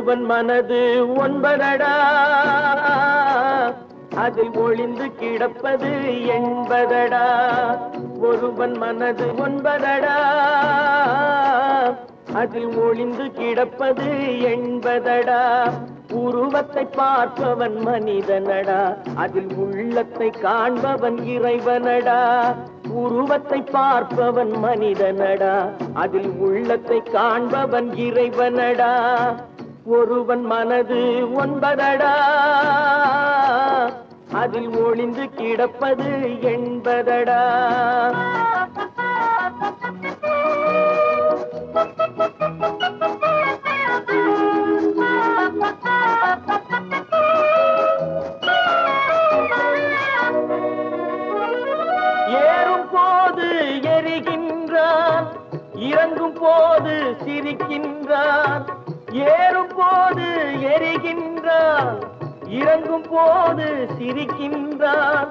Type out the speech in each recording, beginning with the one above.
ஒருவன் மனது ஒன்பதடா, அதில் ஒளிந்து கிடப்பது என்பதடா. ஒருவன் மனது ஒன்பதடா, அதில் ஒளிந்து கிடப்பது என்பதடா. உருவத்தை பார்ப்பவன் மனிதனடா, அதில் உள்ளத்தை காண்பவன் இறைவனடா. உருவத்தை பார்ப்பவன் மனிதனடா, அதில் உள்ளத்தை காண்பவன் இறைவனடா. ஒருவன் மனது ஒன்பதடா, அதில் ஒளிந்து கிடப்பது என்பதடா. ஏறும் போது எரிகின்றான், இறங்கும் போது சிரிக்கின்றான். ஏறும் போது எரிகின்றான், இறங்கும் போது சிரிக்கின்றான்.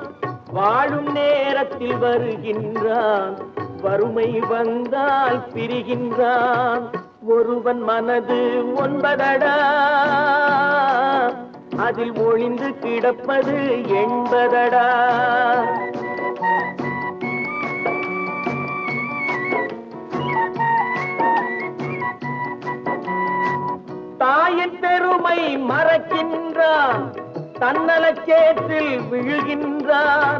வாழும் நேரத்தில் வருகின்றான், வறுமை வந்தால் பிரிகின்றான். ஒருவன் மனது ஒன்பதடா, அதில் ஒளிந்து கிடப்பது என்பதடா. தாயின் பெருமை மறக்கின்றான், தன்னலச்சேற்றில் விழுகின்றான்.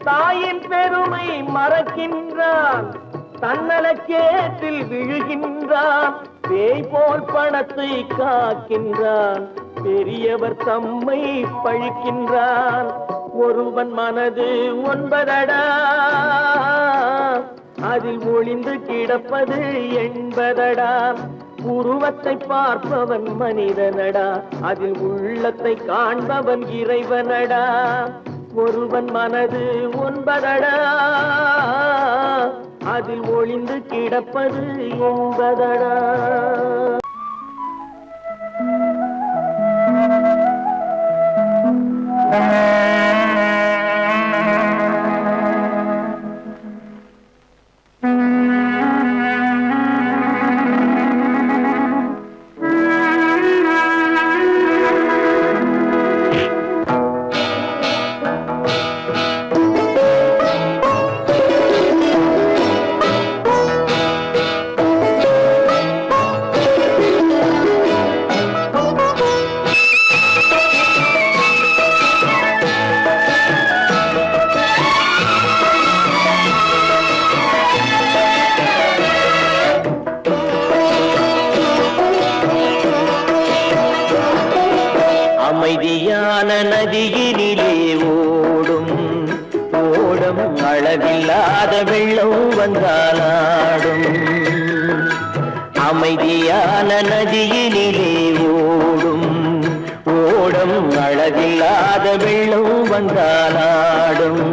தாயின் பெருமை மறக்கின்றான், தன்னலச்சேற்றில் விழுகின்றான். பேய் போல் பணத்தை காக்கின்றான், பெரியவர் தம்மை பழிக்கின்றான். ஒருவன் மனது ஒன்பதடா, அதில் ஒளிந்து கிடப்பது என்பதடா. உருவத்தை பார்ப்பவன் மனிதனடா, அதில் உள்ளத்தை காண்பவன் இறைவனடா. ஒருவன் மனது ஒன்பதடா, அதில் ஒளிந்து கிடப்பது என்பதடா. அமைதியான நதியினிலே ஓடும் ஓடம், அளவில்லாத வெள்ளம் வந்தாலாடும். அமைதியான நதியினிலே ஓடும் ஓடம், அளவில்லாத வெள்ளம் வந்தாலாடும்.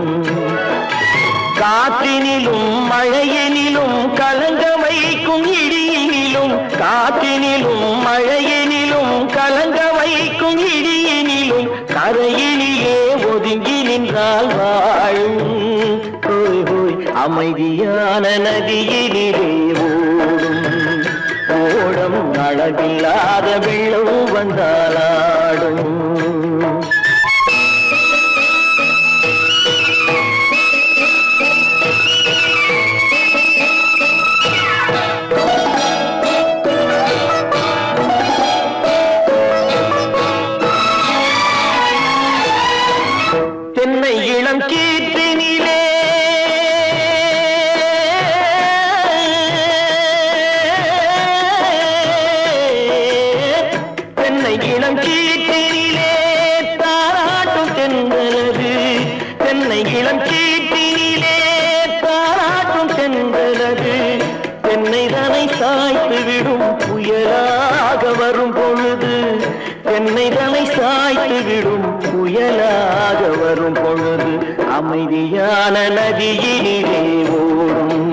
காற்றினிலும் மழையினிலும் கலங்க வைக்கும் இடியினிலும், காற்றினிலும் மழையினிலும் கலங்க வைக்கும் இடியினிலும், கரையினிலே ஒதுங்கி நின்றால் வாழும். ஹோய் ஹோய் அமைதியான நதியினிலே ஓடும் ஓடம், அளவில்லாத வெள்ளம் வந்தாலாடும். தென்னை இளம் கீற்றினிலே தென்னை இளம் கீற்றினிலே தாராட்டும் தென்றலது. தென்னை இளம் கீற்றினிலே தாராட்டும் தென்றலது. தென்னை தனை சாய்த்து விடும் புயலாக வரும் பொழுது, தென்னை தனை சாய்த்து விடும் புயலாக வரும் பொழுது, அமைதியான நதியினிலே ஓடும்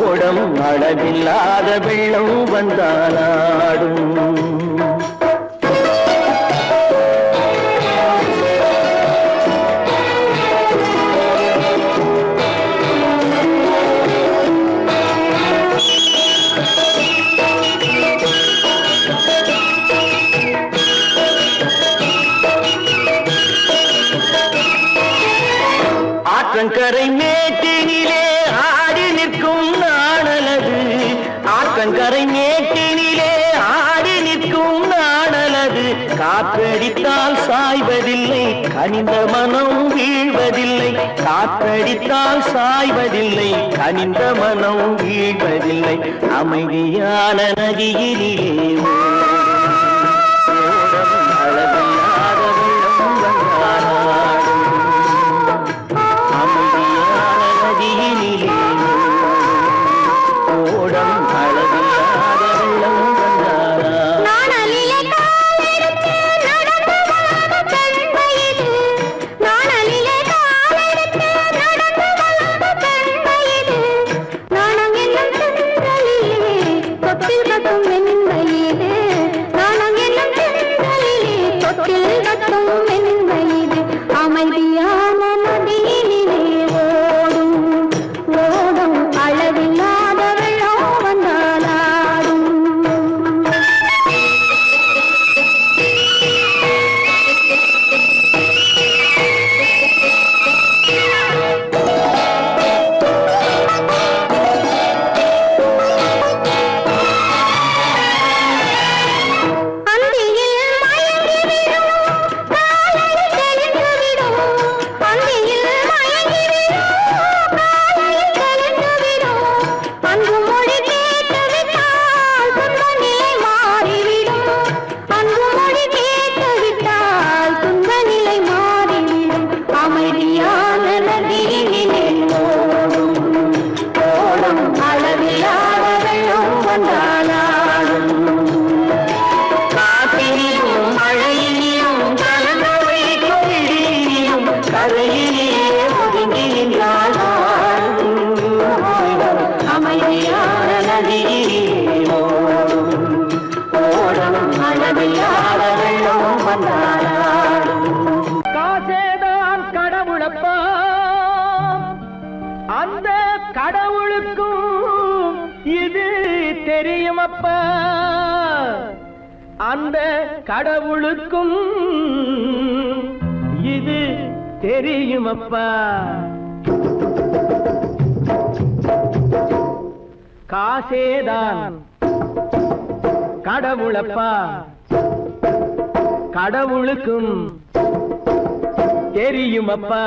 ஓடம், அளவில்லாத வெள்ளம் வந்தாலாடும். மேட்டினிலே ஆடி நிற்கும் நாடலது காற்றடித்தால் சாய்வதில்லை கனிந்த மனம் வீழ்வதில்லை காற்றடித்தால் சாய்வதில்லை கனிந்த மனம் வீழ்வதில்லை அமைதியான நதியிலே காசேதான் கடவுளப்பா அந்த கடவுளுக்கும் இது தெரியுமப்பா அந்த கடவுளுக்கும் இது தெரியுமப்பா காசேதான் கடவுளப்பா கடவுளுக்கும் தெரியுமப்பா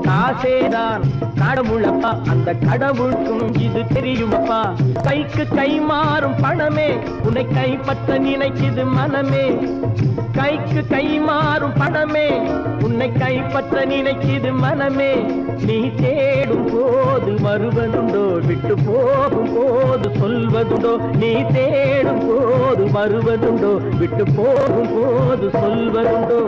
காசேதான் கடவுளப்பா அந்த கடவுளுக்கும் இது தெரியுமப்பா கைக்கு கை மாறும் பணமே உன்னை கைப்பற்ற நினைக்குது மனமே கைக்கு கை மாறும் பணமே உன்னை கைப்பற்ற நினைக்குது மனமே நீ தேடும் போது வருவதுண்டோ விட்டு போகும் போது சொல்வதுண்டோ நீ தேடும் போது வருவதுண்டோ விட்டு போகும் போது சொல்வதுண்டோ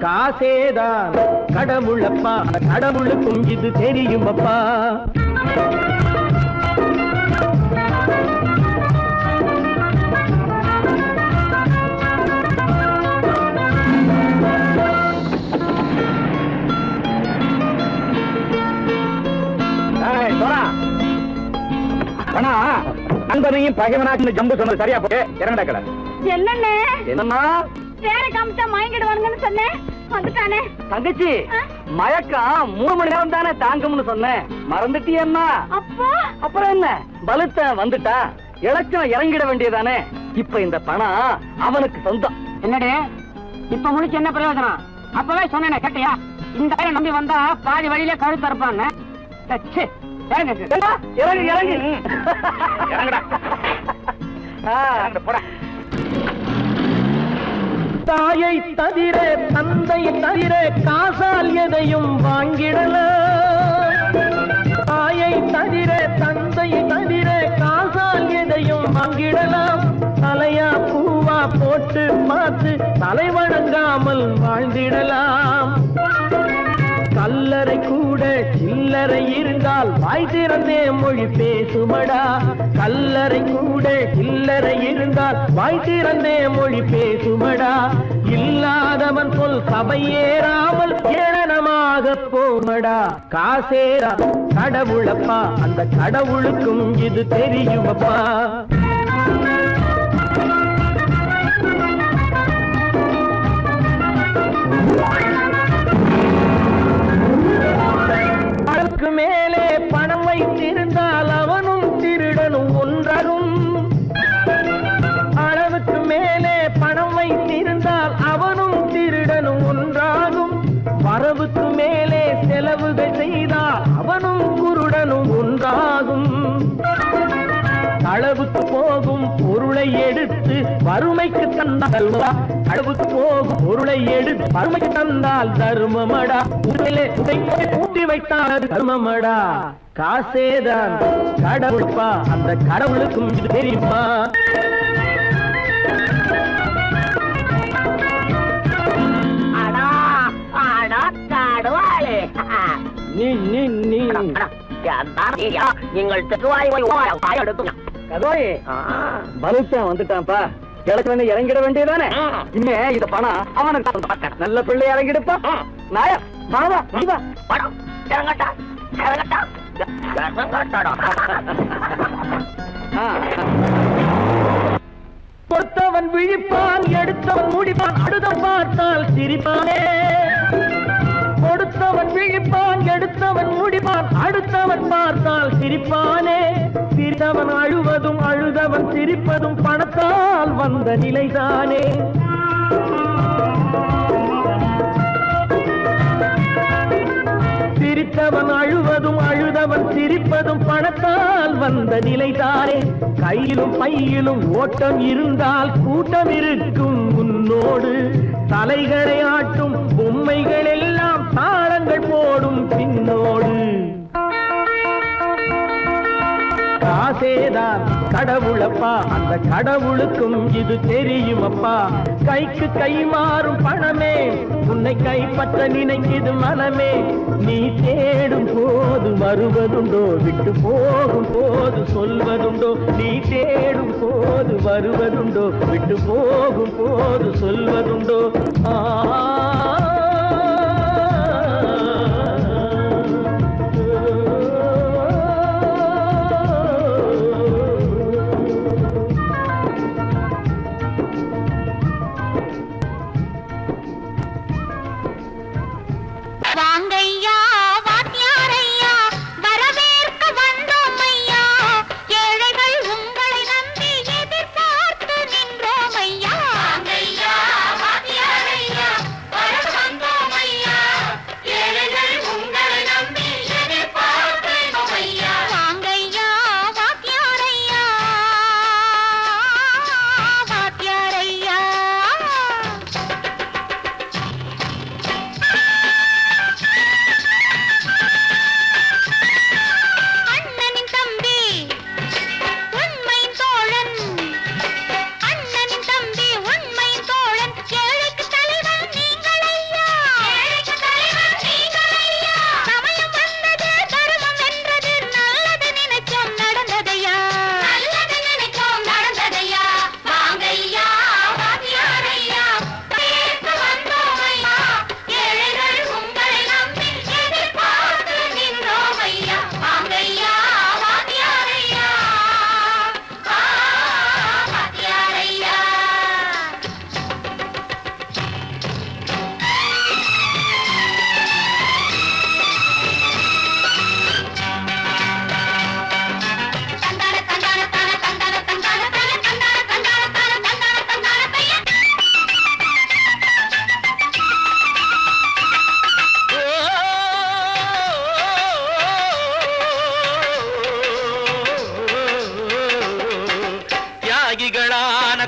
காசேதான் கடவுளப்பா கடவுளுக்கும் இது தெரியுமப்பா நண்பனையும் பகைவனாக்கு ஜம்பு சொன்னது சரியா போய் இறங்கடா கடை என்னண்ணே என்னன்னா வேற காமிச்சா மயங்கிடுவானுங்கன்னு சொன்னேன் வந்துட்டானே தங்கச்சி மயக்கம் 3 மணி நேரம் தானே தாங்கும்னு சொன்னேன் மறந்துட்டியம்மா அப்பா அப்புறம் என்ன பலுத்த வந்துட்டா இலச்சம் இறங்கிட வேண்டியதானே இப்ப இந்த பணம் அவனுக்கு சொந்தம் என்னடே இப்ப முடிச்சு என்ன பிரயோஜனம் அப்பவே சொன்னேனே கேட்டியா இந்த ஆயிரம் நம்பி வந்தா பாதி வழியில கழுத்து இருப்பான்னு இறங்கு இறங்கு இறங்குடா போடா தாயை தவிர தந்தை தவிர காசால் எதையும் வாங்கிடலாம் தாயை தவிர தந்தை தவிர காசால் எதையும் வாங்கிடலாம் தலையா பூவா போட்டு பார்த்து தலை வணங்காமல் வாழ்ந்திடலாம் கல்லறை கூட சில்லறை இருந்தால் வாய் திறந்தே மொழி பேசுமடா கல்லறை கூட சில்லறை இருந்தால் வாய் திறந்தே மொழி பேசுமடா இல்லாதவன் சொல் சபையேறாமல் ஏளனமாக போமடா காசேரா கடவுளப்பா அந்த கடவுளுக்கும் இது தெரியுமப்பா மேலே பணம் வைத்திருந்தால் அவனும் திருடனும் ஒன்றரும் போகும் பொருளை எடுத்து வறுமைக்கு தந்தால் அளவுக்கு போகும் பொருளை எடுத்து வறுமைக்கு தந்தால் தர்மமடா. கூட்டி வைத்தால் தர்மமடா. காசேதான் கடவுள்பா, அந்த கடவுளுக்கும் இது தெரியுமா? நீங்கள் பலுத்தான் வந்துட்டான்ப்பா. கிழக்கு இறங்கிட வேண்டியதானே. இனிமே இந்த பணம் அவனுக்கு நல்ல பிள்ளை இறங்கிடுப்பா. நாயா வாவா வா படம் இறங்கட்டா இறங்கட்டா கொடுத்தவன் விழிப்பான், எடுத்தவன் முடிப்பான், அடுத்தவன் பார்த்தால் சிரிப்பானே. கொடுத்தவன் விழிப்பான், எடுத்தவன் முடிப்பான், அடுத்தவன் பார்த்தால் சிரிப்பானே. சிரித்தவன் அழுவதும் அழுதவன் சிரிப்பதும் பணத்தால் வந்த நிலைதானே. சிரித்தவன் அழுவதும் அழுதவன் சிரிப்பதும் பணத்தால் வந்த நிலைதானே. கையிலும் பையிலும் ஓட்டம் இருந்தால் கூட்டம் இருக்கும் உன்னோடு. தலைகளை ஆட்டும் பொம்மைகள் எல்லாம் தாளங்கள் போடும் பின்னோடு. காசேதான் கடவுளப்பா, அந்த கடவுளுக்கும் இது தெரியுமப்பா. கைக்கு கை மாறும் பணமே உன்னை கைப்பற்ற நினைக்குது மனமே. நீ தேடும் போது வருவதுண்டோ, விட்டு போகும் போது சொல்வதுண்டோ. நீ தேடும் போது வருவதுண்டோ, விட்டு போகும் போது சொல்வதுண்டோ.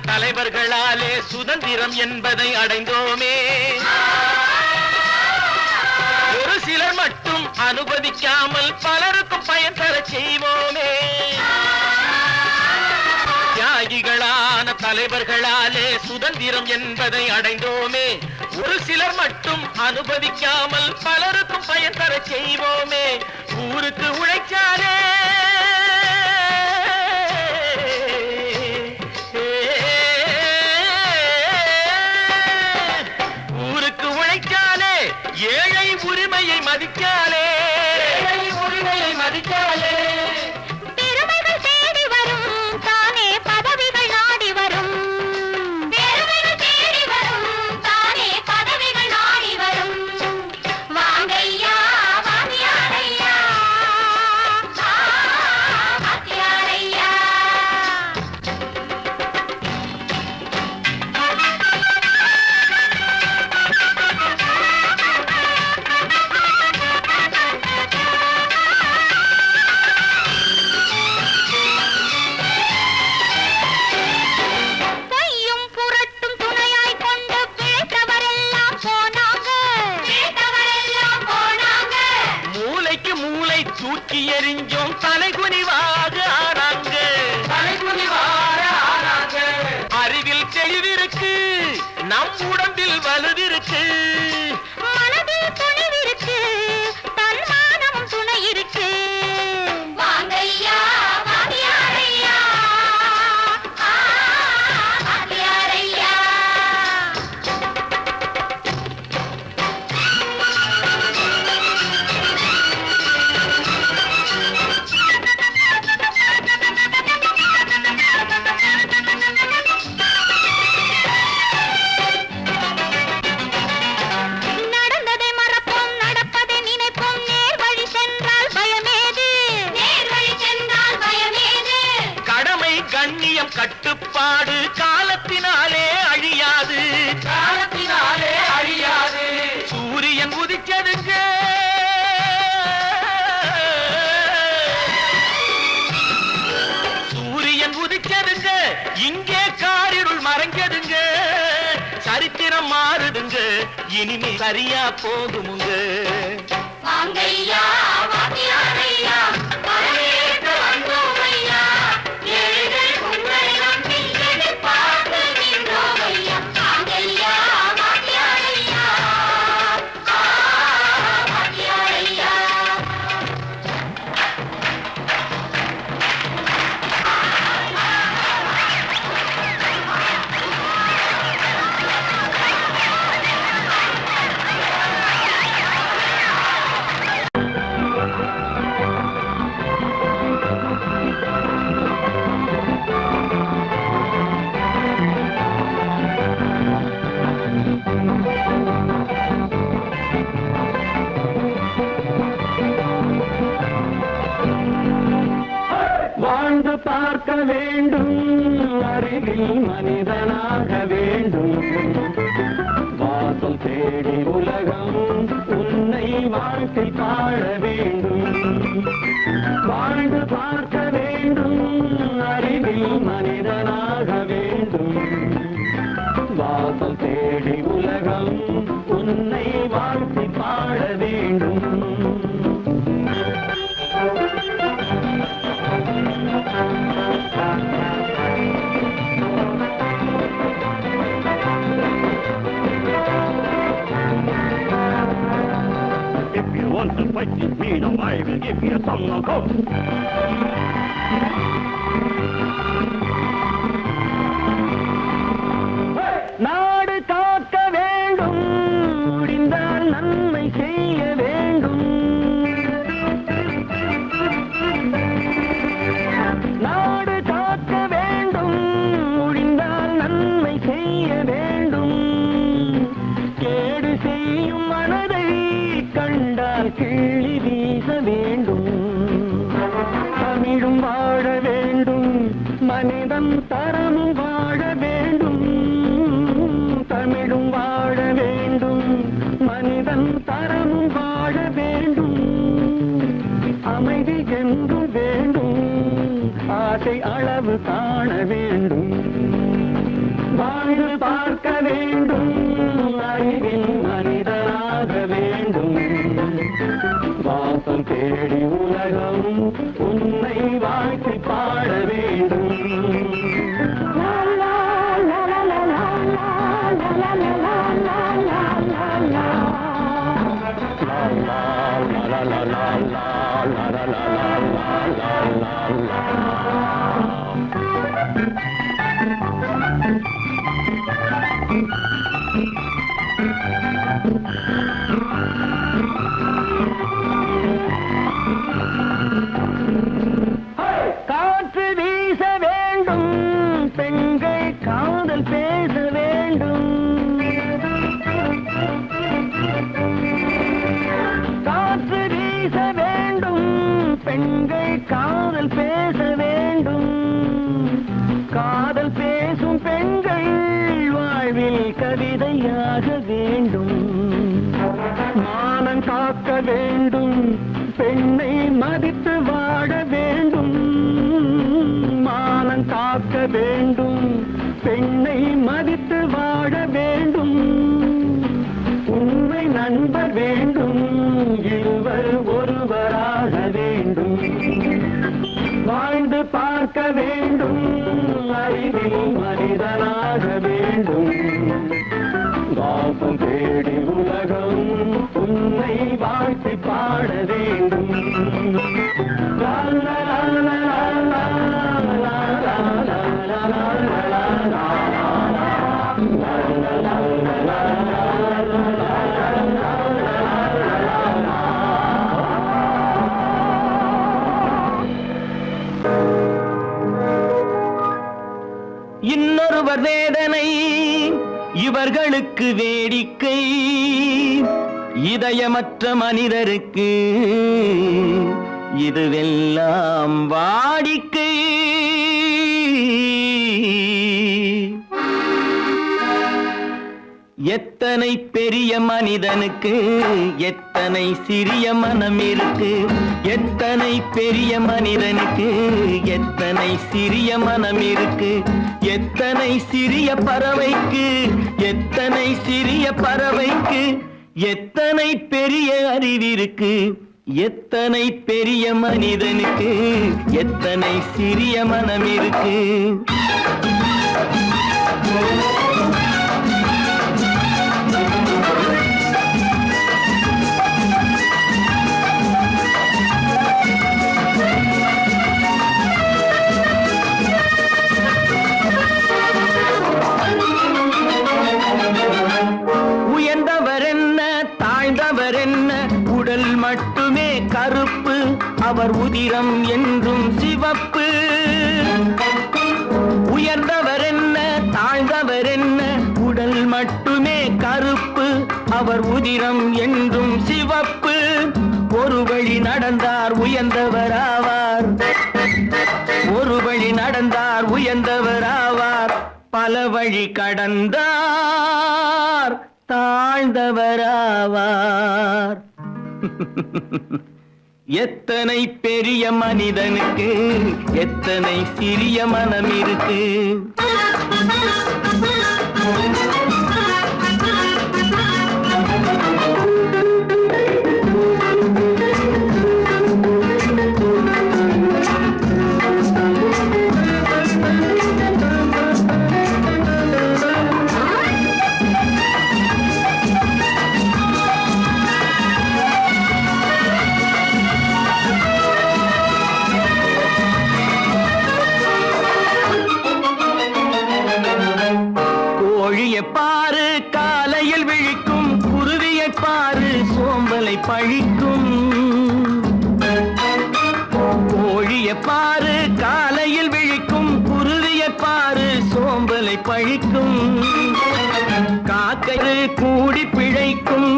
தலைவர்களாலே சுதந்திரம் என்பதை அடைந்தோமே. ஒரு சிலர் மட்டும் அனுமதிக்காமல் பலருக்கும் பயன் தர செய்வோமே. தியாகிகளான தலைவர்களாலே சுதந்திரம் என்பதை அடைந்தோமே. ஒரு சிலர் மட்டும் அனுமதிக்காமல் பலருக்கும் பயன் தர செய்வோமே. ஊருக்கு உழைச்சாலே ஏழை உரிமையை மதிக்காலே, உரிமையை மதிக்காலே. பெருமைகள் தேடி வரும் தானே பதவிகள் நாடி வரும். பெருமைகள் தேடி வரும் தானே பதவிகள் நாடி வரும். வாங்கையா வாங்கியாரையா வாங்கியாரையா. நம் உடம்பில் வலுவிருக்கு, மனதில் துணிவிருக்கு, தன்மானமும் துணை இருக்கு. வாங்கையா வாத்தியாரையா, வாத்தியாரையா. நடந்ததை மறப்போம், நடப்பதை நினைப்போம், நேர் வழி சென்றால் பயமேது, நேர் வழி சென்றால் பயமேது. கடமை கண்ணியம் கட்டுப்பாடு காலத்தினாலே அழியாது, காலத்தினாலே அழியாது. சூரியன் உதிச்சதுங்க, சூரியன் உதிச்சதுங்க, இங்கே காரிருள் மறைஞ்சதுங்க. சரித்திரம் மாறுதுங்க, இனிமே சரியா போகுமுங்க. வாங்கையா வாத்தியாரையா, வரவேற்க வந்தோமையா, ஏழைகள் உங்களை நம்பி எதிர்பார்த்து நின்றோமையா. வாங்கையா வாத்தியாரையா, வாத்தியாரையா. வாழ்ந்து பார்க்க வேண்டும், அறிவில் மனிதனாக வேண்டும். வாசல் தேடி உலகம் உன்னை வாழ்க்கை பாட வேண்டும். வாழ்ந்து பார்க்க வேண்டும், அறிவில் மனிதனாக வேண்டும். வாசல் தேடி உலகம் உன்னை வாழ்க்கை பாட வேண்டும். If you want to fight this mean, I will give you some knockout. நாடு காக்க வேண்டும், முடிந்தால் நன்மை செய்ய வேண்டும். நாடு காக்க வேண்டும், முடிந்தால் நன்மை செய்ய வேண்டும். கேடு செய்யும் மனதை கண்டால் கிள்ளி வீச வேண்டும். தமிழும் வாழ வேண்டும், மனிதன் தரமும் வாழ வேண்டும். தமிழும் வாழ வேண்டும், மனிதன் தரமும் வாழ வேண்டும். அமைதி என்று வேண்டும், ஆசை அளவு காண வேண்டும். வாழ்ந்து பார்க்க வேண்டும், அறிவில் மனிதனாக வேண்டும். வாசம் தேடி உலகம் உன்னை வாழ்க்கை பாட வேண்டும். லா, லா, லா, லா, லா, லா, லா, லா, லா, லா, லா, லா, லா, லா. லா, லா, லா, லா, லா, லா, லா, லா, லா, லா, லா, லா. காற்று வீச வேண்டும், பெண்கள் காதல் பேச வேண்டும். காற்று வீச வேண்டும், பெண்கள் காதல் பேச வேண்டும். காதல் பேசும் பெண்கள் வாழ்வில் கவிதையாக வேண்டும். மானம் காக்க வேண்டும், பெண்ணை மதித்து வாழ வேண்டும். மானம் காக்க வேண்டும், பெண்ணை மதித்து வாழ வேண்டும். உண்மை நண்பர் வேண்டும், இருவர் ஒருவராக வேண்டும். வாழ்ந்து பார்க்க வேண்டும், அறிவில் மனிதனாக வேண்டும். இன்பம் தேடி உலகம் உன்னை வாழ்த்தி பாட வேண்டும். லா லா லா லா லா லா லா லா லா லா லா. இன்னொருவர் வேதனை இவர்களுக்கு வேடிக்கை, இதயமற்ற மனிதருக்கு இதுவெல்லாம் வாடிக்கை. எத்தனை பெரிய மனிதனுக்கு எத்தனை சிறிய மனம் இருக்கு, எத்தனை பெரிய மனிதனுக்கு எத்தனை சிறிய மனம் இருக்கு, எத்தனை சிறிய பறவைக்கு எத்தனை சிறிய பறவைக்கு எத்தனை பெரிய அறிவிருக்கு, எத்தனை பெரிய மனிதனுக்கு எத்தனை சிறிய மனம் இருக்கு. உயர்ந்தவர் என்ன தாழ்ந்தவர் என்ன, உடல் மட்டுமே கருப்பு, அவர் உதிரம் என்றும் சிவப்பு. உயர்ந்தவர் என்ன தாழ்ந்தவர் என்ன, உடல் மட்டுமே கருப்பு, அவர் உதிரம் என்றும் சிவப்பு. ஒரு வழி நடந்தார் உயர்ந்தவர் ஆவார், ஒரு வழி நடந்தார் உயர்ந்தவர் ஆவார், பல வழி கடந்தார் தாழ்ந்தவர் ஆவார். எத்தனை பெரிய மனிதனுக்கு எத்தனை சிறிய மனம் இருக்கு. கோழியை பாரு காலையில் விழிக்கும், குருவியை பாரு சோம்பலை பழிக்கும். கோழியை பாரு காலையில் விழிக்கும், குருவியை பாரு சோம்பலை பழிக்கும். காக்கை கூடி பிழைக்கும்,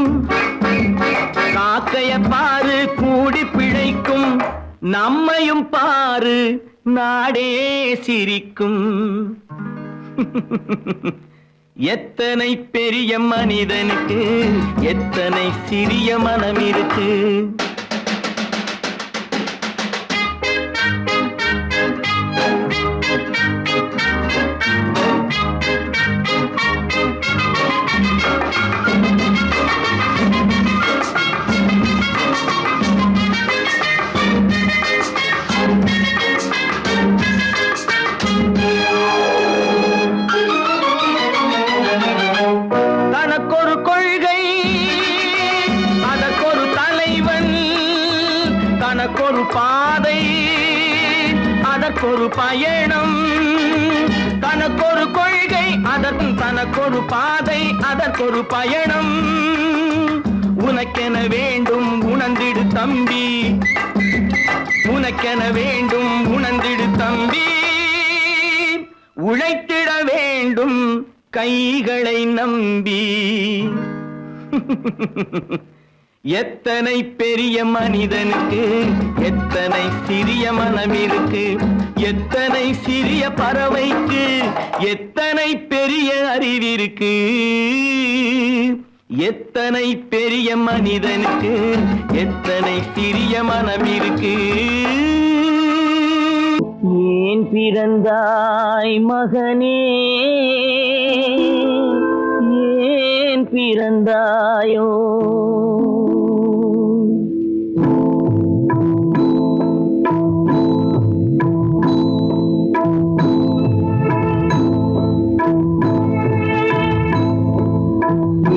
காக்கைய பாரு கூடி பிழைக்கும். நம்மையும் பாரு நாடே சிரிக்கும். எத்தனை பெரிய மனிதனுக்கு எத்தனை சிறிய மனம் இருக்கு. தனக்கொரு கொள்கை அதற்கொரு தலைவன், தனக்கொரு பாதை அதற்கொரு பயணம். தனக்கொரு கொள்கை தனக்கொரு பாதை அதற்கொரு பயணம். உனக்கென வேண்டும் உணர்ந்திடு தம்பி, உனக்கென வேண்டும் உணர்ந்திடு தம்பி. உழைத்திட வேண்டும் கைகளை நம்பி. எத்தனை பெரிய மனிதனுக்கு எத்தனை சிறிய மனம் இருக்கு, எத்தனை சிறிய பறவைக்கு எத்தனை பெரிய அறிவிருக்கு. எத்தனை பெரிய மனிதனுக்கு எத்தனை சிறிய மனம் இருக்கு. ஏன் பிறந்தாய் மகனே, ஏன் பிறந்தாயோ.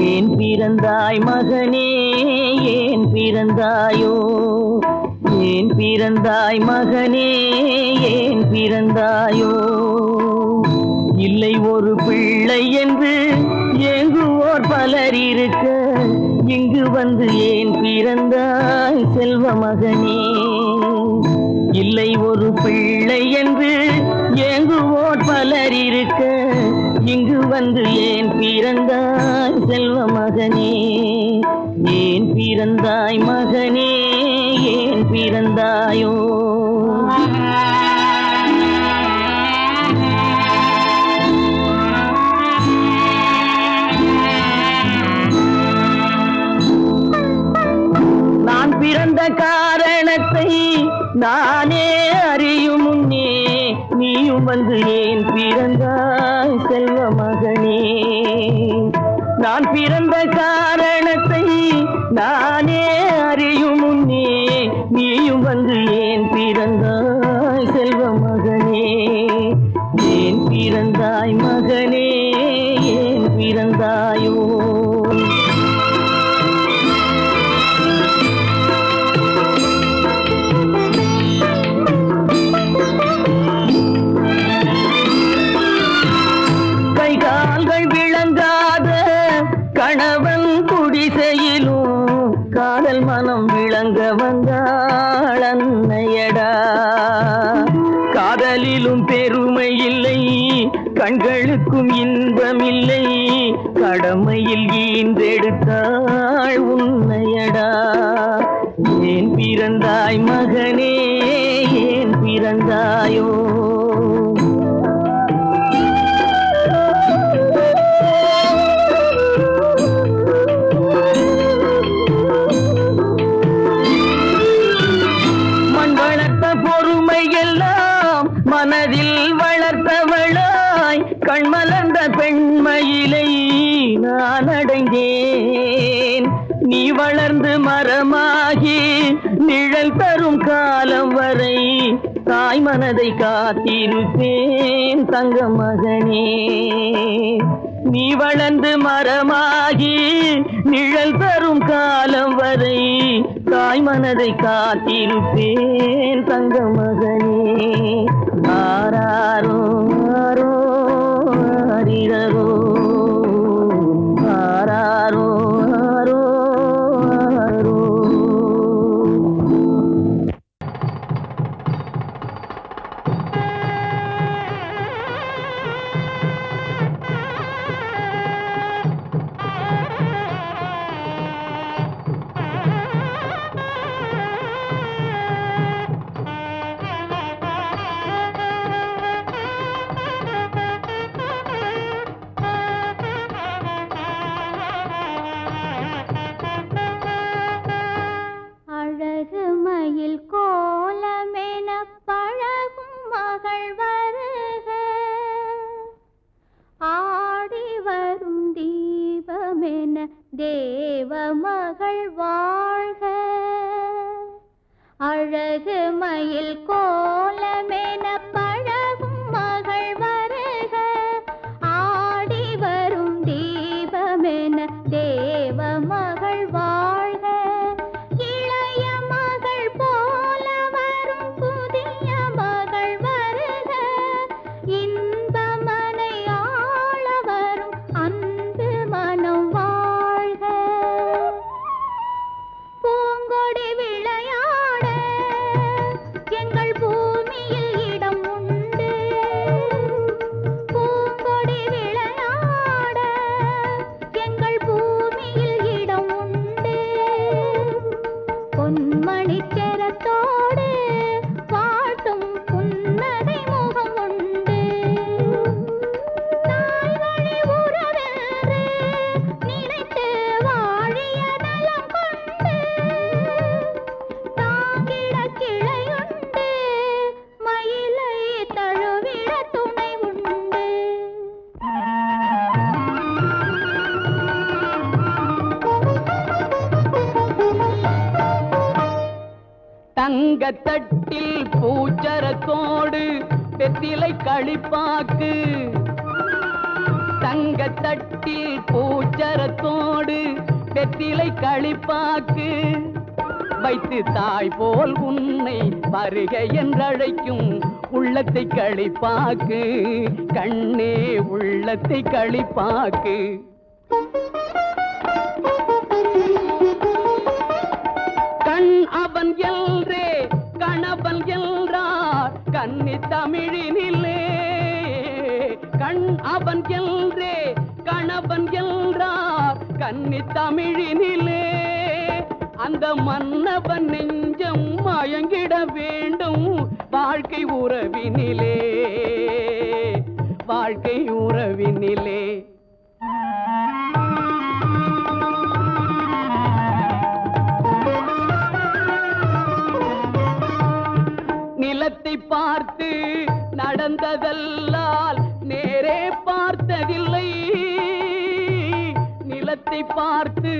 ஏன் பிறந்தாய் மகனே ஏன் பிறந்தாயோ ஏன் பிறந்தாய் மகனே ஏன் பிறந்தாயோ இல்லை ஒரு பிள்ளை என்று ஏங்குவோர் பலர் இருக்க இங்கு வந்து ஏன் பிறந்தாய் செல்வ மகனே இல்லை ஒரு பிள்ளை என்று ஏங்குவோர் பலர் இருக்க இங்கு வந்து ஏன் பிறந்தாய் செல்வ மகனே ஏன் பிறந்தாய் மகனே ஏன் பிறந்தாயோ நான் பிறந்த காரணத்தை நானே அறியும் முன்னே நீயும் வந்து ஏன் பிறந்தாய் செல்வ மகனே நான் பிறந்த காரணத்தை நானே அறியும் முன்னே நீயும் வந்து ஏன் பிறந்தாய் செல்வ மகனே ஏன் பிறந்தாய் மகனே ஏன் பிறந்தாயோ கணவன் குடிசையிலும் காதல் மனம் விளங்க வந்தாள் அன்னையடா காதலிலும் பெருமை இல்லை கண்களுக்கும் இன்பமில்லை கடமையில் ஈன்றெடுத்தாள் உன்னையடா ஏன் பிறந்தாய் மகனே ஏன் பிறந்தாயோ மனதில் வளர்த்தவளாய் கண்மலர்ந்த பெண்மயிலை நான் அடைந்தேன் நீ வளர்ந்து மரமாகி நிழல் தரும் காலம் வரை தாய் மனதை காத்திருப்பேன் தங்க மகனே நீ வளர்ந்து மரமாகி நிழல் தரும் காலம் வரை தாய் மனதை காத்திருப்பேன் தங்க மகனே ஆராரோ ஆரோ ஆரிரரோ ஆராரோ ஆரோ ஆரோ தேவ மகள் வாழ்க அழகு மயில் கோலமென பழகும் மகள் வருக ஆடி வரும் தீபமென தேவ மகள் வாழ்க இளைய மகள் போல வரும் புதிய மகள் வருக இன்பமனை ஆள வரும் அன்பு மனம் பூங்கொடி விளையாட எங்கள் பூமியில் இடம் உண்டு பூங்கொடி விளையாட எங்கள் பூமியில் இடம் உண்டு பொன்மணி செரத்தோடு பாட்டும் புன்னகை முகம் உண்டு தாய் வழி உறவென்று நினைத்து வாழிய நலம் கொண்டு தாங்கிட கிளையுண்டு மயிலை தழுவிட துணை உண்டு தங்கத்தட்டில் பூச்சரத்தோடு வெத்திலை களிப்பாக்கு தங்கத்தட்டில் பூச்சரத்தோடு வெற்றிலை களிப்பாக்கு வைத்து தாய் போல் உன்னை வருக என்றழைக்கும் உள்ளத்தை களிப்பாக்கு கண்ணே உள்ளத்தை களிப்பாக்கு. கண் அவன் எல்ரே கணவன் என்றார் கன்னி தமிழினிலே. கண் அவன் எல்ரே கணவன் என்றார் கன்னி தமிழினிலே. அந்த மன்னவன் நெஞ்சம் மயங்கிட வேண்டும் வாழ்க்கை உறவினிலே, வாழ்க்கை உறவினிலே. நிலத்தை பார்த்து நடந்ததல்லால் நேரே பார்த்ததில்லை. நிலத்தை பார்த்து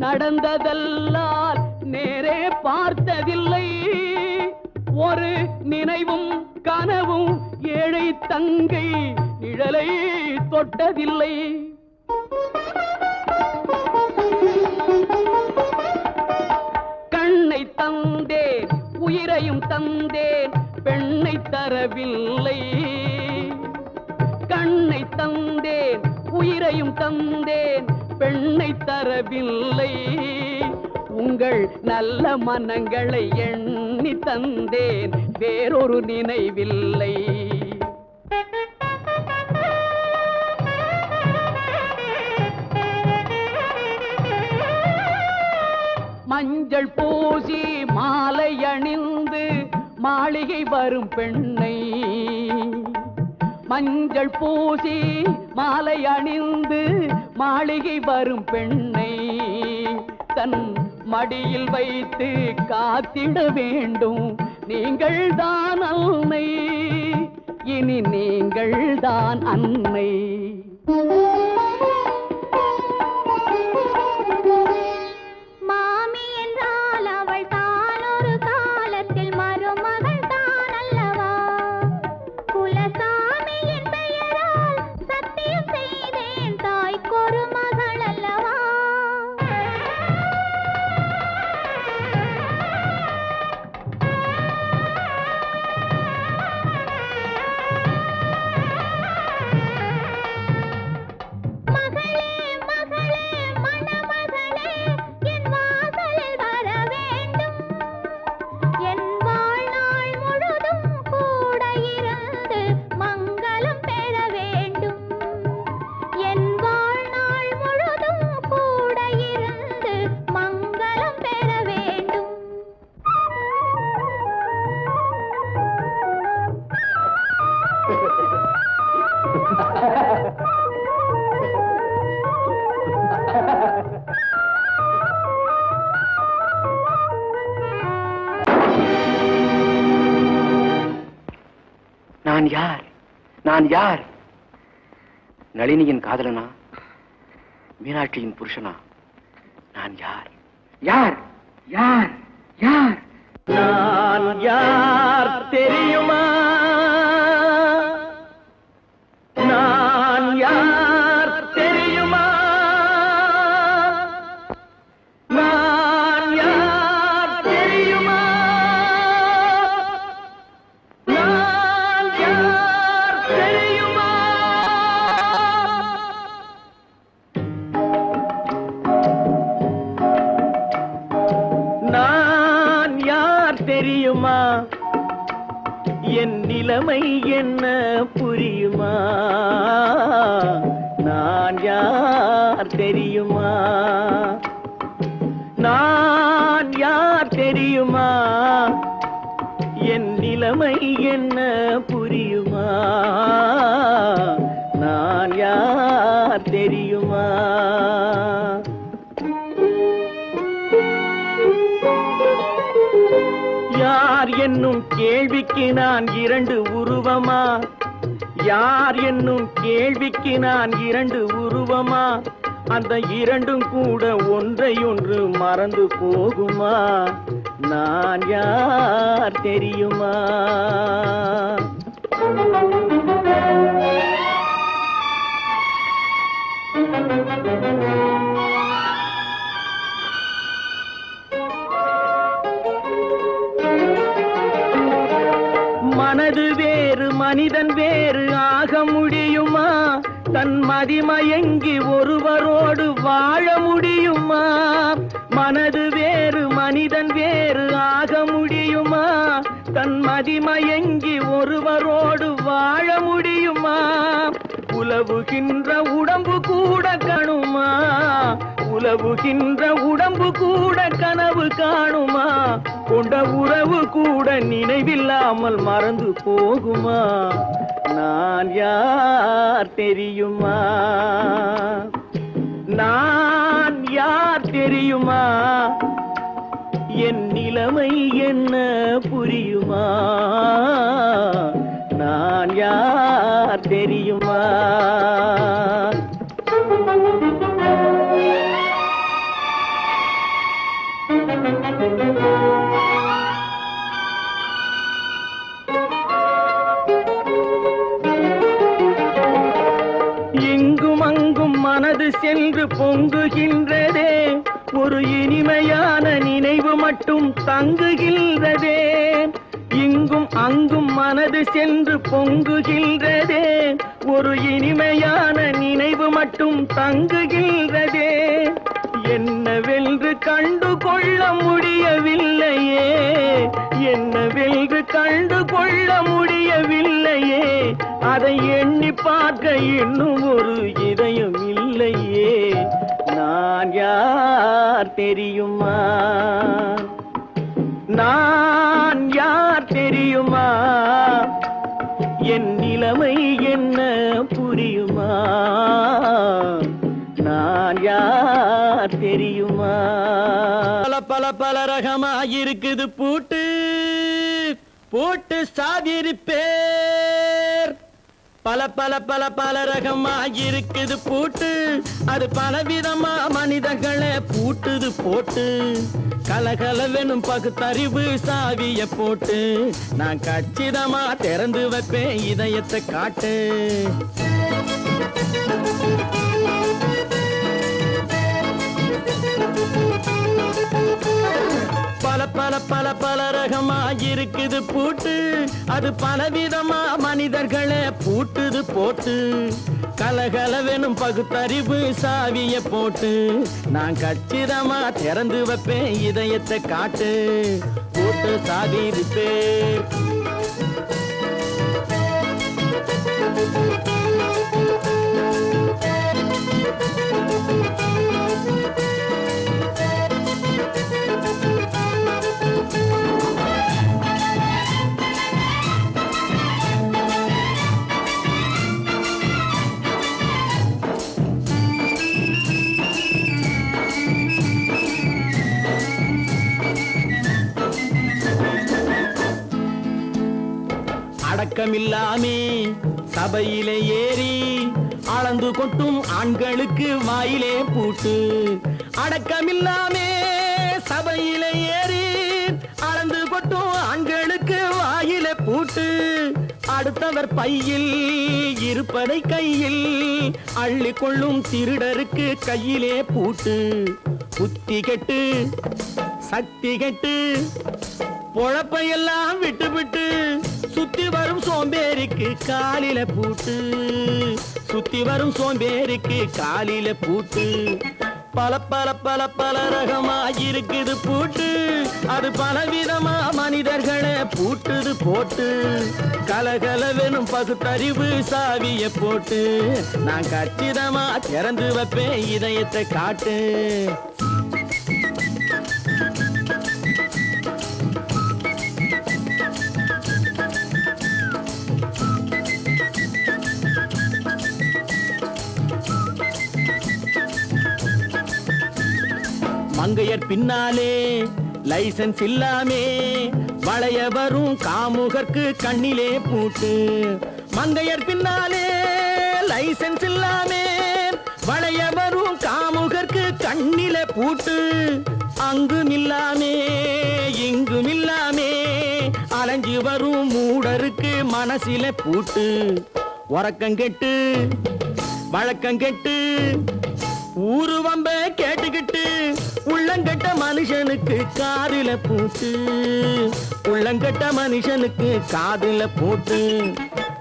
நடந்ததல்லால் நேரே பார்த்ததில்லை. ஒரு நினைவும் கனவும் ஏழை தங்கை நிழலை தொட்டதில்லை. கண்ணை தந்தேன் உயிரையும் தந்தேன் பெண்ணை தரவில்லை. கண்ணை தந்தேன் உயிரையும் தந்தேன் பெண்ணை தரவில்லை. உங்கள் நல்ல மனங்களை எண்ணி தந்தேன் வேறொரு நினைவில்லை. மஞ்சள் பூசி மாலை அணிந்து மாளிகை வரும் பெண்ணை, மஞ்சள் பூசி மாலை அணிந்து மாளிகை வரும் பெண்ணை தன் மடியில் வைத்து காத்திட வேண்டும். நீங்கள் தான் அன்னை, இனி நீங்கள் தான் அன்னை. மாமி என்றால் அவள் தான் ஒரு காலத்தில் மருமகள் தான் அல்லவா? குலசாமியின் பெயரால் சத்தியம் செய்தேன் தாய்க்கொரு மகள் அல்லவா? மகளே மகளே மணமகளே என் வாசலில் வர வேண்டும். என் வாழ்நாள் முழுதும் கூட இருந்து மங்களம் பெற வேண்டும். என் வாழ்நாள் முழுதும் கூட இருந்து மங்களம் பெற வேண்டும். நான் யார்? நான் யார்? நளினியின் காதலனா? மீனாட்சியின் புருஷனா? நான் யார்? யார்? யார்? யார்? நான் யார் தெரியுமா? நான் யார் தெரியுமா? நான் யார் தெரியுமா? நான் யார் தெரியுமா? நான் யார் தெரியுமா? என் நிலைமை என்ன புரியுமா? நான் யார் தெரியுமா? நான் யார் தெரியுமா? என் நிலைமை என்ன புரியுமா? நான் யார் தெரியுமா? யார் என்னும் கேள்விக்கு நான் இரண்டு உருவமா? யார் என்னும் கேள்விக்கு நான் இரண்டு உருவமா? அந்த இரண்டும் கூட ஒன்றையொன்று மறந்து போகுமா? நான் யார் தெரியுமா? முடியுமா தன் மதிமயங்கி ஒருவரோடு வாழ முடியுமா மனது வேறு மனிதன் வேறு ஆக முடியுமா தன் மதிமயங்கி ஒருவரோடு வாழ முடியுமா உலவுகின்ற உடம்பு கூட கணுமா உலவுகின்ற உடம்பு கூட கனவு காணுமா கொண்ட உறவு கூட நினைவில்லாமல் மறந்து போகுமா நான் யார் தெரியுமா நான் யார் தெரியுமா என் நிலைமை என்ன புரியுமா நான் யார் தெரியுமா இங்கும் அங்கும் மனது சென்று பொங்குகின்றதே ஒரு இனிமையான நினைவு மட்டும் தங்குகின்றதே இங்கும் அங்கும் மனது சென்று பொங்குகின்றதே ஒரு இனிமையான நினைவு மட்டும் தங்குகின்றதே என்னவென்று கண்டு கொள்ள முடியவில்லையே என்னவென்று கண்டு கொள்ள முடியவில்லையே அதை எண்ணி பார்க்க இன்னும் ஒரு இதயம் இல்லையே நான் யார் தெரியுமா நான் யார் தெரியுமா என் நிலைமை என்ன புரியுமா நான் யார் தெரியுமா பல பல பல ரகமா இருக்குது பூட்டு பூட்டு சாதிருப்பேர் பல பல பல பல ரகமா இருக்குது பூட்டு அது பலவிதமா மனிதர்களை பூட்டுது போட்டு கலகலவெனும் பகுத்தறிவு சாவிய போட்டு நான் கச்சிதமா திறந்து வைப்பேன் இதயத்தை காட்டு பல பல பல பல ரகமா இருக்குது பூட்டு அது பலவிதமா மனிதர்களை பூட்டுது போட்டு கலகலவெனும் பகுத்தறிவு சாவிய போட்டு நான் கச்சிதமா திறந்து வைப்பேன் இதயத்தை காட்டு போட்டு சாவி இருப்பேன் அடக்கமில்லாமே சபையிலே ஏறி அளந்து கொட்டும் ஆண்களுக்கு வாயிலே பூட்டு அடக்கமில்லாமே சபையிலே ஏறி அளந்து கொட்டும் ஆண்களுக்கு வாயிலே பூட்டு அடுத்தவர் பையில் இருப்பதை கையில் அள்ளி கொள்ளும் திருடருக்கு கையிலே பூட்டு புத்தி கெட்டு சக்தி கெட்டு பொழப்பையெல்லாம் விட்டு விட்டு சுத்தி வரும் சோம்பேறிக்கு காலில பூட்டு சுத்தி வரும் சோம்பேறிக்கு காலில பூட்டு பல பல பல பல ரகமா இருக்குது பூட்டு அது பலவிதமா மனிதர்களை பூட்டுது போட்டு கலகலவெனும் பகுத்தறிவு சாவிய போட்டு நான் கச்சிதமா திறந்து வைப்பேன் இதயத்தை காட்டு மங்கையர் பின்னாலே லைசன்ஸ் இல்லாமே வளைய வரும் காமுகர்க்கு கண்ணிலே பூட்டு மங்கையர் பின்னாலே லைசன்ஸ் இல்லாமே வளைய வரும் காமுகர்க்கு கண்ணிலே பூட்டு அங்கும் இல்லாமே இங்கும் இல்லாமே அலைஞ்சு வரும் மூடருக்கு மனசிலே பூட்டு உறக்கம் கெட்டு வழக்கம் கெட்டு ஊரு வம்ப கேட்டுக்கிட்டு உள்ளங்கட்ட மனுஷனுக்கு காதில பூட்டு உள்ளங்கட்ட மனுஷனுக்கு காதில பூட்டு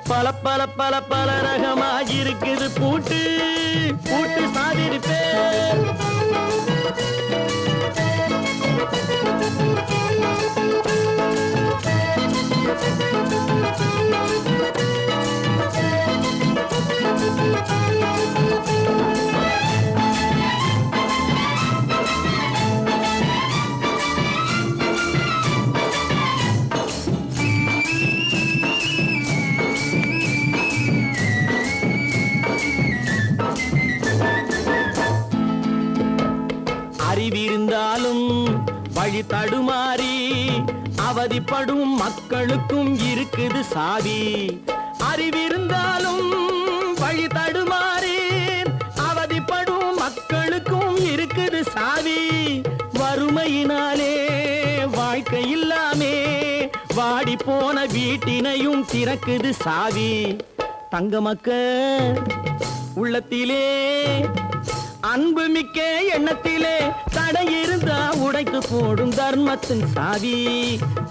பல பல பல பல ரகமாயிருக்குது பூட்டு பூட்டு சாதிருப்பேன். அறிவிருந்தாலும் வழி தடுமாறி அவதிப்படும் மக்களுக்கும் இருக்குது சாவி. அறிவிருந்தாலும் வழி தடுமாறி அவதிப்படும் மக்களுக்கும் இருக்குது சாவி. வறுமையினாலே வாழ்க்கை இல்லாமே வாடி போன வீட்டினையும் திறக்குது சாவி. தங்க மக்க உள்ளத்திலே அன்பு மிக்க எண்ணத்திலே தடையிருந்தா உடைத்து போடும் தர்மத்தின் சாவி.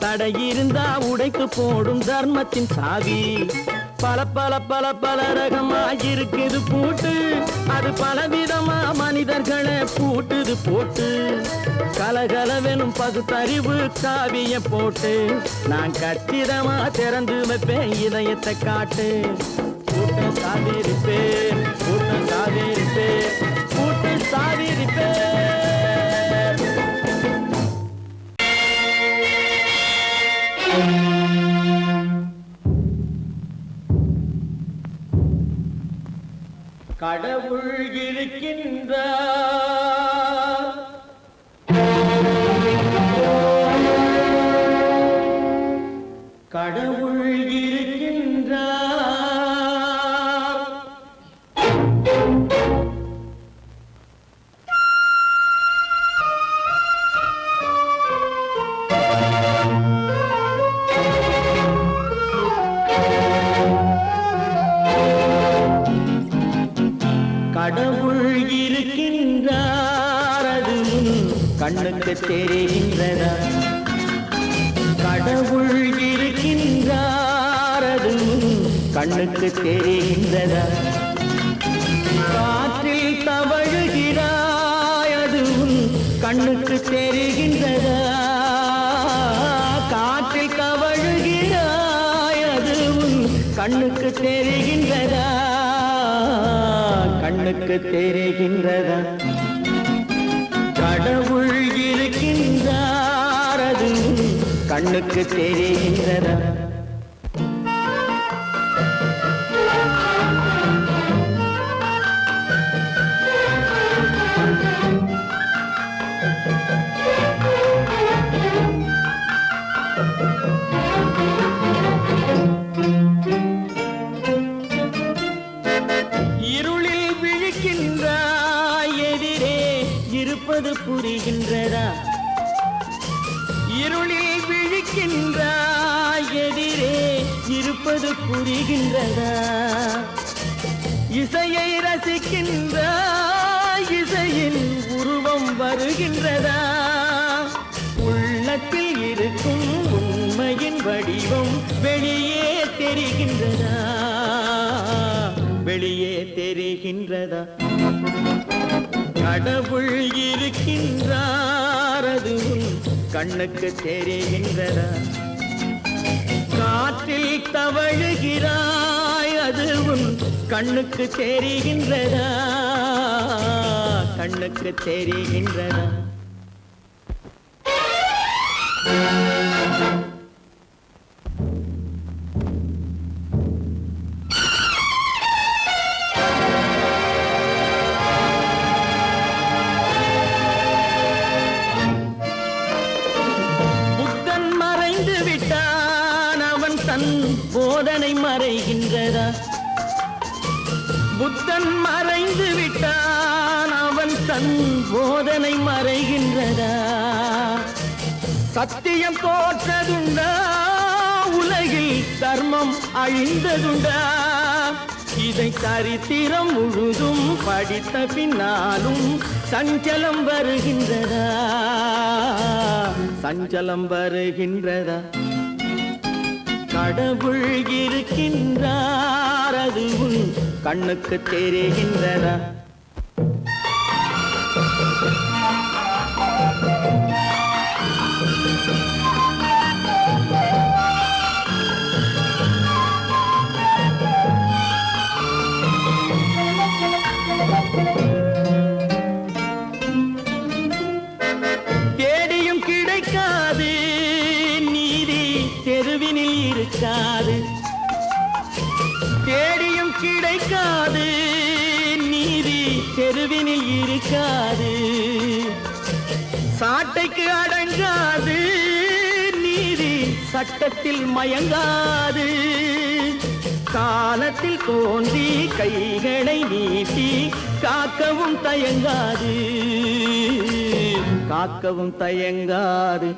தடையிருந்தா உடைத்து போடும் தர்மத்தின் சாவி. பல பல பல பல ரகமாயிருக்குது பூட்டு அது பலவிதமா மனிதர்களை பூட்டுது போட்டு. கலகலவெனும் பகுத்தறிவு சாவிய போட்டு நான் கச்சிதமா திறந்து வைப்பேன் இதயத்தை காட்டு. கூட்டம் சாவிருப்பேன் கூட்டம் சாவிருப்பேன் கூட்டு சாவிருப்பேன். கடவுள் இருக்கின்றார் கடவுள் இருக்கின்றார். கடவுள் இருக்கின்றார் அது கண்ணுக்கு தெரிகின்றதா. கடவுள் இருக்கின்றார் அது கண்ணுக்கு தெரிகின்றதா. காற்றில் தவழுகிறாய் அது கண்ணுக்கு தெரிகின்றதா. காற்றில் தவழுகிறாய் அது கண்ணுக்கு தெரிகின்றதா. கண்ணுக்கு தெரிகின்றதா. கடவுள் இருக்கின்றார் அது கண்ணுக்கு தெரிகின்றதா. இருளில் விழிக்கின்றாய் எதிரே இருப்பது புரிகின்றதா. இருளில் விழிக்கின்றாய் எதிரே இருப்பது புரிகின்றதா. இசையை ரசிக்கின்றாய் இசையின் உருவம் வருகின்றதா. உள்ளத்தில் இருக்கும் உண்மையின் வடிவம் வெளியே தெரிகின்றதா. வெளியே தெரிகின்றதா. கடவுள் இருக்கின்றார் அது கண்ணுக்கு தெரிகின்றதா. காற்றில் தவழுகிறாய் அது கண்ணுக்கு தெரிகின்றதா. கண்ணுக்கு தெரிகின்றதா. போதனை மறைகின்றதா. புத்தன் மறைந்து விட்டான் அவன் தன் போதனை மறைகின்றதா. சத்தியம் தோற்றதுண்டா உலகில் தர்மம் அழிந்ததுண்டா. இதை சரித்திரம் முழுதும் படித்த பின்னாலும் சஞ்சலம் வருகின்றதா. சஞ்சலம் வருகின்றதா. கடவுள் இருக்கின்றார் அது உன் கண்ணுக்கு தெரிகின்றதா? தேடியும் கிடைக்காது நீதி தெருவினில் இருக்காது. தேடியும் கிடைக்காது நீதி தெருவினில் இருக்காது. சாட்டைக்கு அடங்காது நீதி சட்டத்தில் மயங்காது. காலத்தில் தோன்றி கைகளை நீட்டி காக்கவும் தயங்காது, காக்கவும் தயங்காது.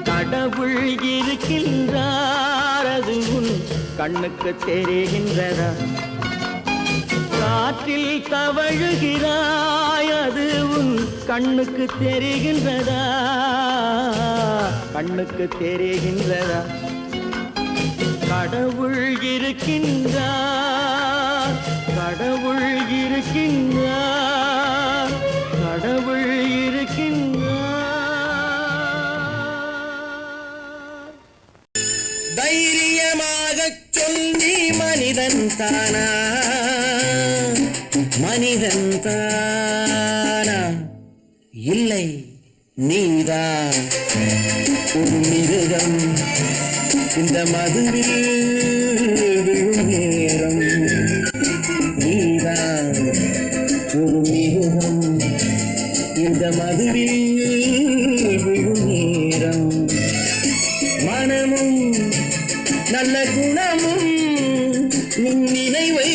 கடவுள் இருக்கின்றார் அது உன் கண்ணுக்கு தெரிகின்றதா? காற்றில் தவழுகிறாய் அது உன் கண்ணுக்கு தெரிகின்றதா? கண்ணுக்கு தெரிகின்றதா? கடவுள் இருக்கின்றார், கடவுள் இருக்கின்றார், கடவுள் இருக்கின்றார். தைரியமாகச் சொல்லி மனிதன் தானா? மனிதன் தானா? இல்லை, நீதான் ஒரு மிருகம். இந்த மதுவில் விழும் நேரம் நீதான் ஒரு மிருகம். இந்த மதுவில் விழும் நேரம் மனமும் நல்ல குணமும் உன் நினைவை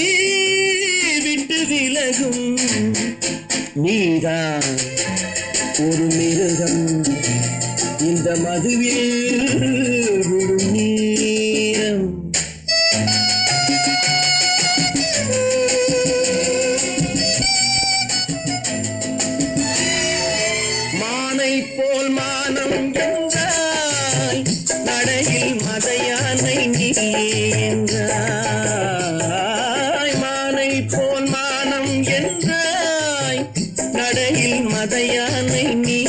விட்டு விலகும். நீதான் ஒரு மிருகம். இந்த மதுவில் விழும் நேரம். மானை போல் மானம் என்றாய், நடையில் மதையானை நீ என்றாய். மானை போல் மானம் என்றாய், நடையில் மதையானை நீ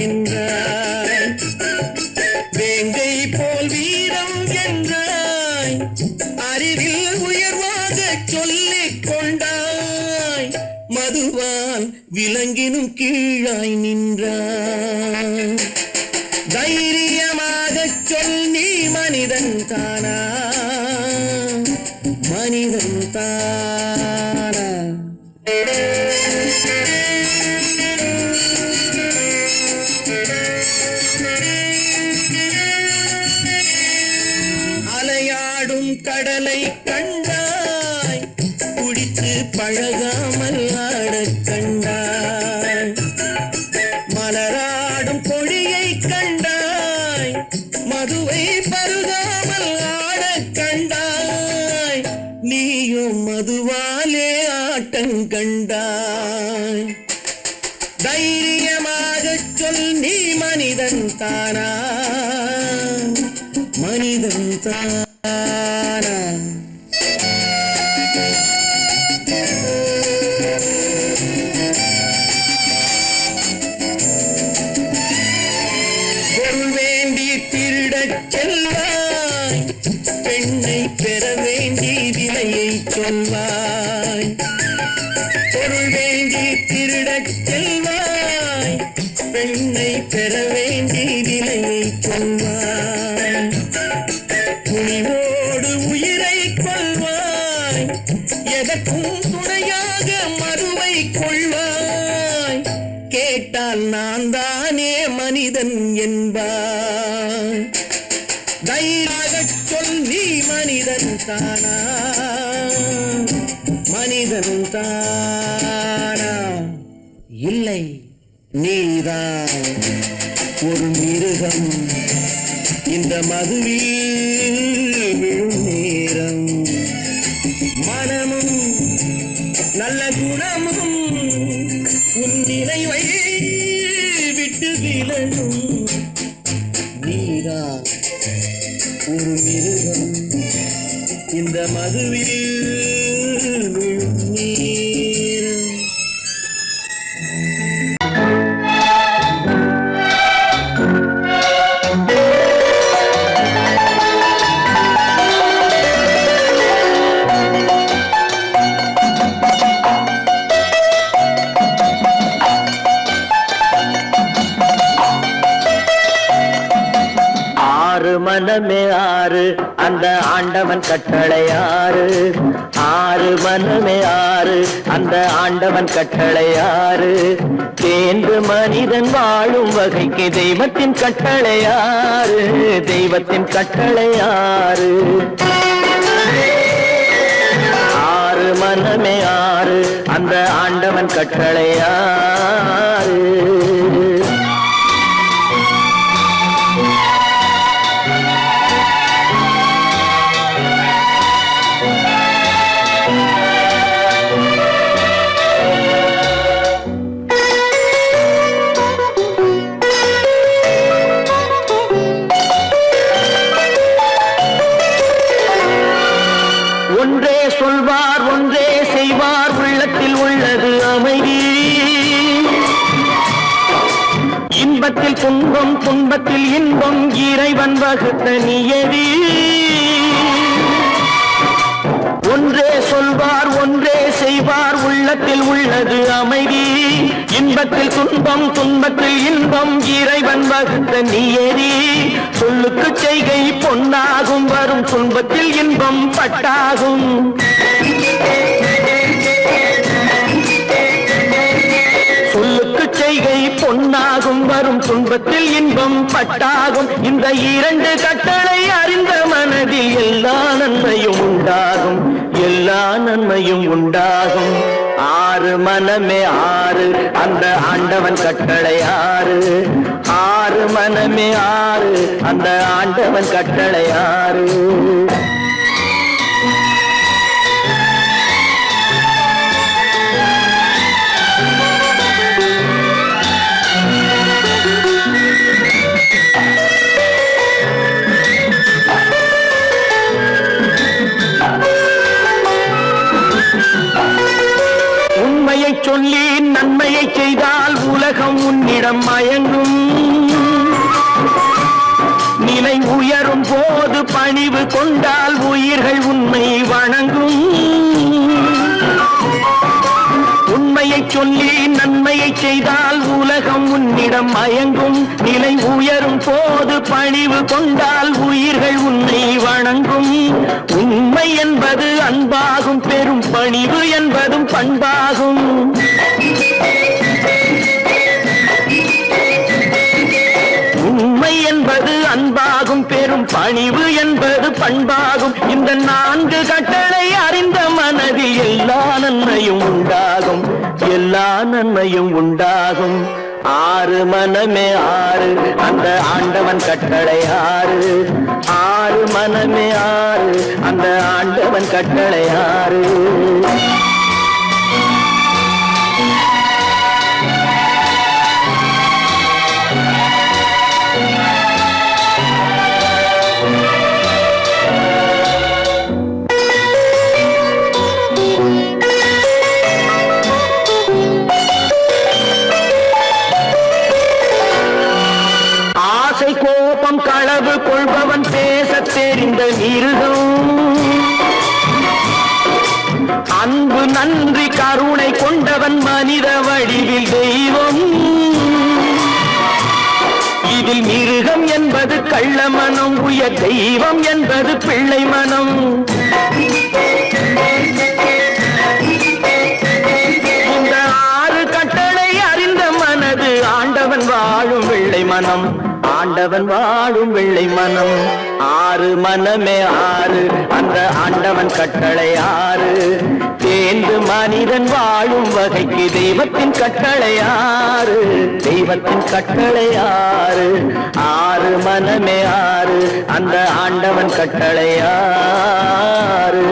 என்றாய். வேங்கை போல் வீரம் என்றாய், அறிவில் உயர்வாக சொல்லிக் கொண்டாய். மதுவால் விலங்கினும் கீழாய் நின்றாய். தைரியமாகச் சொல் நீ மனிதன் தானா? மனிதன் தானா? அலையாடும் கடலை கண்டாய், குடித்து பழகாமல் ஆடக் கண்டாய். மலராடும் கொடியை கண்டாய், மதுவை பருகாமல் ஆடக் கண்டாய். நீயும் மதுவாலே ஆட்டம் கண்டாய். தைரியமாகச் சொல் நீ மனிதன் தானா? மனிதன் தானா? பொருள் வேண்டி திருடச் செல்வாய், பெண்ணை பெற வேண்டி விலையை சொல்வாய். பொருள் வேண்டி திருடச் செல்வாய், பெண்ணை பெற வேண்டி விலையை சொல்வாய். துணிவோடு உயிரை கொள்வாய், எதற்கும் துணையாக மறுவை கொள்வாய். கேட்டால் நான் தானே மனிதன் என்பாய். தைரியமாகச் சொல் நீ மனிதன் தானா? மனிதன் தானா? இல்லை, நீதான் ஒரு மிருகம். இந்த மதுவில் விழும் நேரம் மனமும் நல்ல குணமும் உன் நினைவை விட்டு விலகும். நீதான் மதுவில் நீர். மனமே ஆறு அந்த ஆண்டவன் கட்டளை ஆறு. ஆறு மனமே ஆறு அந்த ஆண்டவன் கட்டளை ஆறு. தேர்ந்து மனிதன் வாழும் வகைக்கு தெய்வத்தின் கட்டளை ஆறு. தெய்வத்தின் கட்டளை ஆறு. ஆறு மனமே ஆறு அந்த ஆண்டவன் கட்டளை ஆறு. ஒன்றே சொல்வார் ஒன்றே செய்வார் உள்ளத்தில் உள்ளது அமைதி. இன்பத்தில் துன்பம் துன்பத்தில் இன்பம் இறைவன் வகுத்த நியதி. ஒன்றே சொல்வார் ஒன்றே செய்வார் உள்ளத்தில் உள்ளது அமைதி. இன்பத்தில் துன்பம் துன்பத்தில் இன்பம் இறைவன் வகுத்த நியதி. சொல்லுக்கு செய்கை பொன்னாகும் வரும் துன்பத்தில் இன்பம் பட்டாகும். சொல்லுக்கு செய்கை பொன்னாகும் வரும் துன்பத்தில் இன்பம் பட்டாகும். இந்த இரண்டு கட்டளை அறிந்த மனதில் எல்லா நன்மையும் உண்டாகும். எல்லா நன்மையும் உண்டாகும். ஆறு மனமே ஆறு அந்த ஆண்டவன் கட்டளை ஆறு. ஆறு மனமே ஆறு அந்த ஆண்டவன் கட்டளை ஆறு. உண்மையை சொல்லி நன்மையை செய்தால் உலகம் உன்னிடம் மயங்கும். நிலை உயரும் போது பணிவு கொண்டால் உயிர்கள் உன்னை வணங்கும். உண்மையை சொல்லி நன்மையை செய்தால் உலகம் உன்னிடம் மயங்கும். நிலை உயரும் போது பணிவு கொண்டால் உயிர்கள் உன்னை வணங்கும். உண்மை என்பது அன்பாகும். பெரும் பணிவு என்பதும் பண்பாகும். உண்மை என்பது அன்பாகும். பெரும் பணிவு என்பது பண்பாகும். இந்த நான்கு கட்டளை அறிந்த மனதில் எல்லா நன்மையும் உண்டாகும். எல்லா நன்மையும் உண்டாகும். ஆறு மனமே ஆறு அந்த ஆண்டவன் கட்டளை ஆறு. ஆறு மனமே ஆறு அந்த ஆண்டவன் கட்டளை ஆறு. கோபம் களவு கொள்பவன் பேசத் தெரிந்த மிருகம். அன்பு நன்றி கருணை கொண்டவன் மனித வடிவில் தெய்வம். இதில் மிருகம் என்பது கள்ள மனம். உயர் தெய்வம் என்பது பிள்ளை மனம். இந்த ஆறு கட்டளை அறிந்த மனது ஆண்டவன் வாழும் வெள்ளை மனம். ஆண்டவன் வாழும் வெள்ளை மனம். ஆறு மனமே ஆறு அந்த ஆண்டவன் கட்டளை ஆறு. தேர்ந்து மனிதன் வாழும் வகைக்கு தெய்வத்தின் கட்டளை ஆறு. தெய்வத்தின் கட்டளை ஆறு. ஆறு மனமே ஆறு அந்த ஆண்டவன் கட்டளை ஆறு.